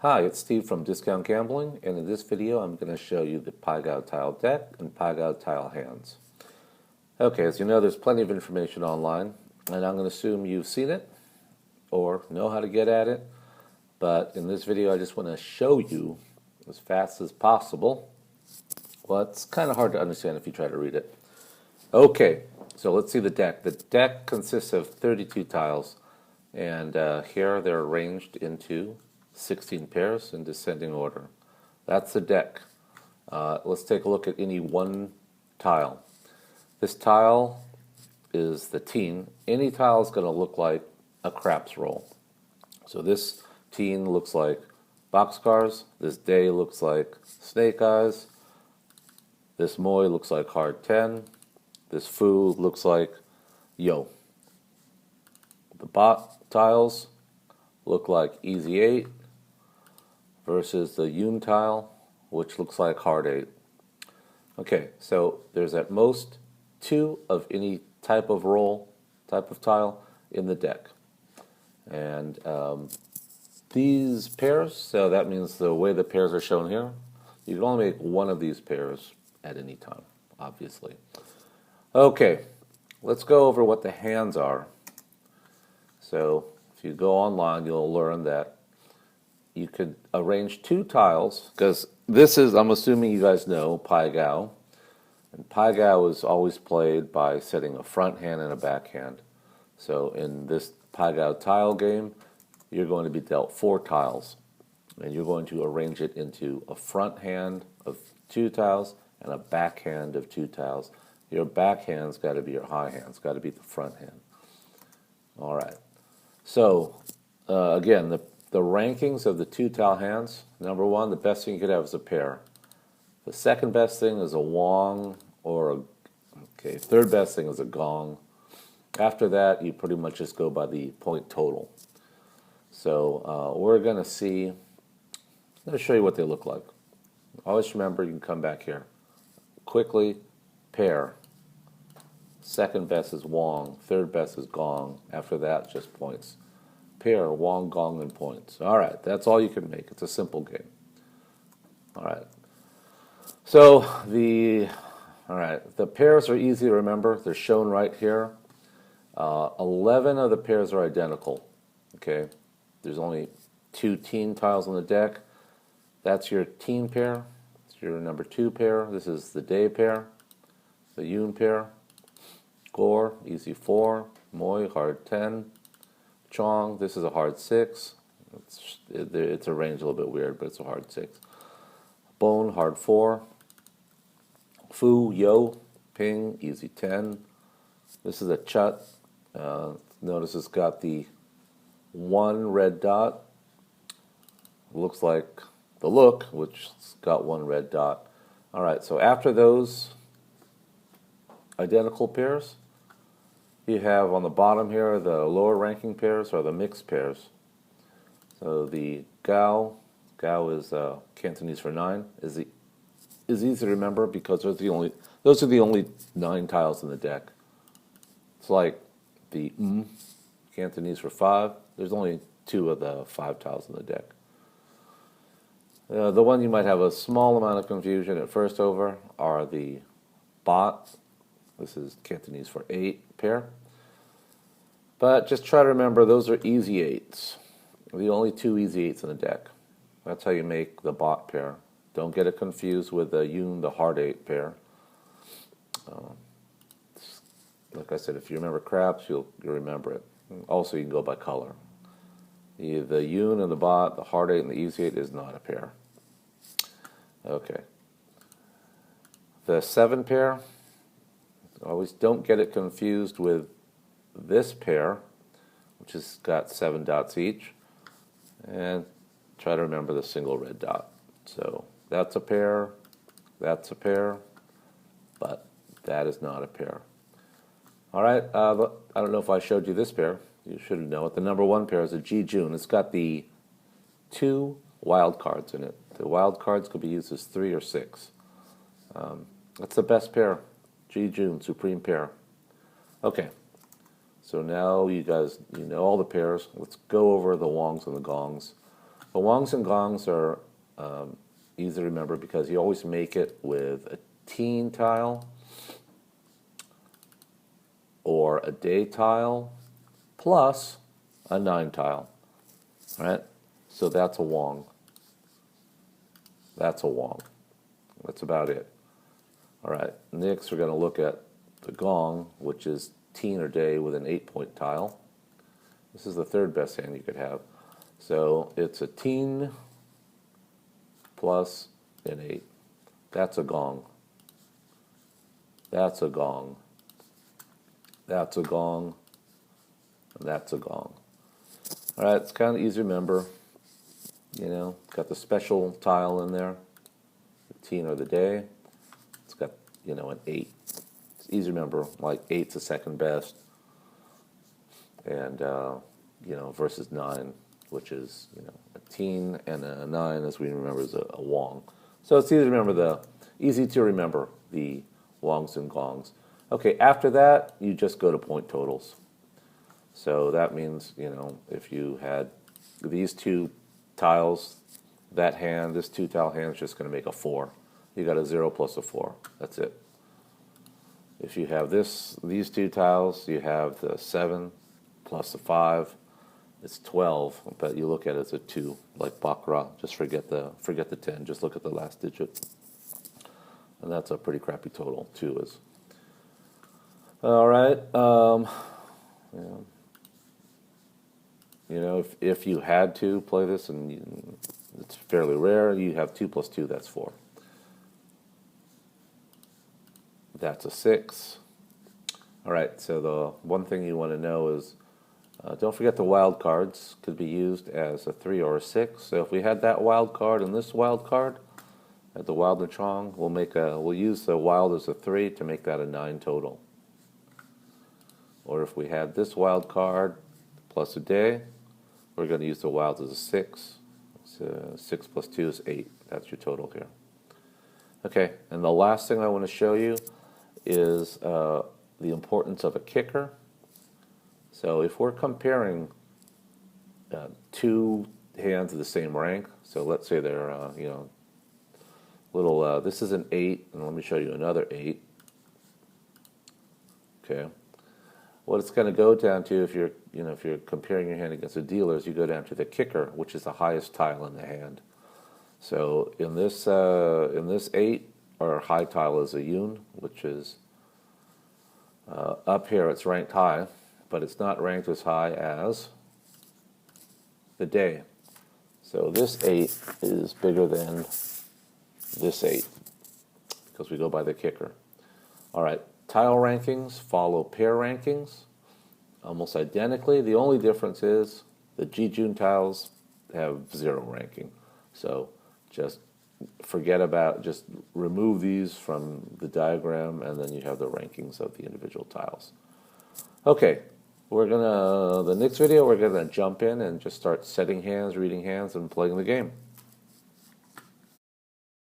Hi, it's Steve from Discount Gambling, and in this video I'm going to show you the Pai-Gow tile deck and Pai-Gow tile hands. Okay, as you know, there's plenty of information online, and I'm going to assume you've seen it or know how to get at it, but in this video I just want to show you as fast as possible. Well, it's kind of hard to understand if you try to read it. Okay, so let's see the deck. The deck consists of 32 tiles, and here they're arranged into 16 pairs in descending order. That's the deck. Let's take a look at any one tile. This tile is the teen. Any tile is going to look like a craps roll. So this teen looks like boxcars. This day looks like snake eyes. This moi looks like hard 10. This foo looks like yo. The bot tiles look like easy 8 versus the yun tile, which looks like hard 8. Okay, so there's at most 2 of any type of roll, type of tile in the deck. And these pairs, so that means the way the pairs are shown here, you can only make one of these pairs at any time, obviously. Okay, let's go over what the hands are. So if you go online, you'll learn that you could arrange 2 tiles, because this is, I'm assuming you guys know, Pai-Gow. And Pai-Gow is always played by setting a front hand and a back hand. So in this Pai-Gow tile game, you're going to be dealt 4 tiles. And you're going to arrange it into a front hand of 2 tiles and a back hand of 2 tiles. Your back hand's got to be your high hand. It's got to be the front hand. All right. So, again, the rankings of the 2 tile hands. Number 1, the best thing you could have is a pair. The second best thing is a wong third best thing is a gong. After that, you pretty much just go by the point total. So we're going to see, I'm going to show you what they look like. Always remember, you can come back here. Quickly, pair. Second best is wong. Third best is gong. After that, just points. Pair, wong, gong, and points. All right, that's all you can make. It's a simple game. All right. So the pairs are easy to remember. They're shown right here. 11 of the pairs are identical. Okay, there's only 2 teen tiles on the deck. That's your teen pair. It's your number 2 pair. This is the day pair, the yun pair. Gore, easy 4. Moi, hard 10. Chong, this is a hard 6. It's arranged a little bit weird, but it's a hard 6. Bone, hard 4. Fu, yo, ping, easy 10. This is a chut. Notice it's got the 1 red dot. Looks like the look, which has got 1 red dot. All right, so after those identical pairs, you have on the bottom here the lower ranking pairs or the mixed pairs. So the Gow is Cantonese for 9, is easy to remember because those are the only 9 tiles in the deck. It's like the Cantonese for 5. There's only 2 of the 5 tiles in the deck. The one you might have a small amount of confusion at first over are the bot. This is Cantonese for 8 pair. But just try to remember those are easy 8s. The only 2 easy 8s in the deck. That's how you make the bot pair. Don't get it confused with the yun, the hard 8 pair. Like I said, if you remember craps, you'll remember it. Also, you can go by color. The yun and the bot, the hard 8 and the easy 8 is not a pair. Okay. The 7 pair, always don't get it confused with this pair, which has got 7 dots each. And try to remember the single red dot. So that's a pair, but that is not a pair. All right, I don't know if I showed you this pair. You should know it. The number 1 pair is a Ji-Jun. It's got the 2 wild cards in it. The wild cards could be used as 3 or 6. That's the best pair. Ji-Jun, supreme pair. Okay, so now you guys, you know all the pairs. Let's go over the wongs and the gongs. The wongs and gongs are easy to remember because you always make it with a teen tile or a day tile plus a 9 tile, right? So that's a wong. That's a wong. That's about it. All right, next we're going to look at the gong, which is teen or day with an 8-point tile. This is the third best hand you could have. So it's a teen plus an 8. That's a gong. That's a gong. That's a gong. And that's a gong. All right, it's kind of easy to remember. You know, got the special tile in there, the teen or the day. It's got, you know, an 8. It's easy to remember, like 8's the second best. And, you know, versus 9, which is, you know, a teen, and a 9, as we remember, is a wong. So it's easy to remember the wongs and gongs. Okay, after that, you just go to point totals. So that means, you know, if you had these 2 tiles, that hand, this 2-tile hand is just going to make a 4. You got a 0 plus a 4. That's it. If you have these 2 tiles, you have the 7 plus a 5. It's 12, but you look at it as a 2, like baccarat. Just forget the 10. Just look at the last digit, and that's a pretty crappy total. 2 is. All right. Yeah. You know, if you had to play this, and it's fairly rare, you have 2 plus 2. That's 4. That's a 6. All right. So the one thing you want to know is, don't forget the wild cards could be used as a 3 or a 6. So if we had that wild card and this wild card, at the wild and chong, we'll use the wild as a 3 to make that a 9 total. Or if we had this wild card plus a day, we're going to use the wild as a 6. So 6 plus 2 is 8. That's your total here. Okay, and the last thing I want to show you is the importance of a kicker. So if we're comparing 2 hands of the same rank, so let's say they're, you know, little, this is an 8, and let me show you another 8. Okay. What it's going to go down to, if you're comparing your hand against a dealer, is you go down to the kicker, which is the highest tile in the hand. So in this 8, our high tile is a yun, which is up here. It's ranked high, but it's not ranked as high as the day. So this 8 is bigger than this 8 because we go by the kicker. All right. Tile rankings follow pair rankings almost identically. The only difference is the Jijun tiles have 0 ranking. So just remove these from the diagram, and then you have the rankings of the individual tiles. Okay, the next video we're gonna jump in and just start setting hands, reading hands, and playing the game.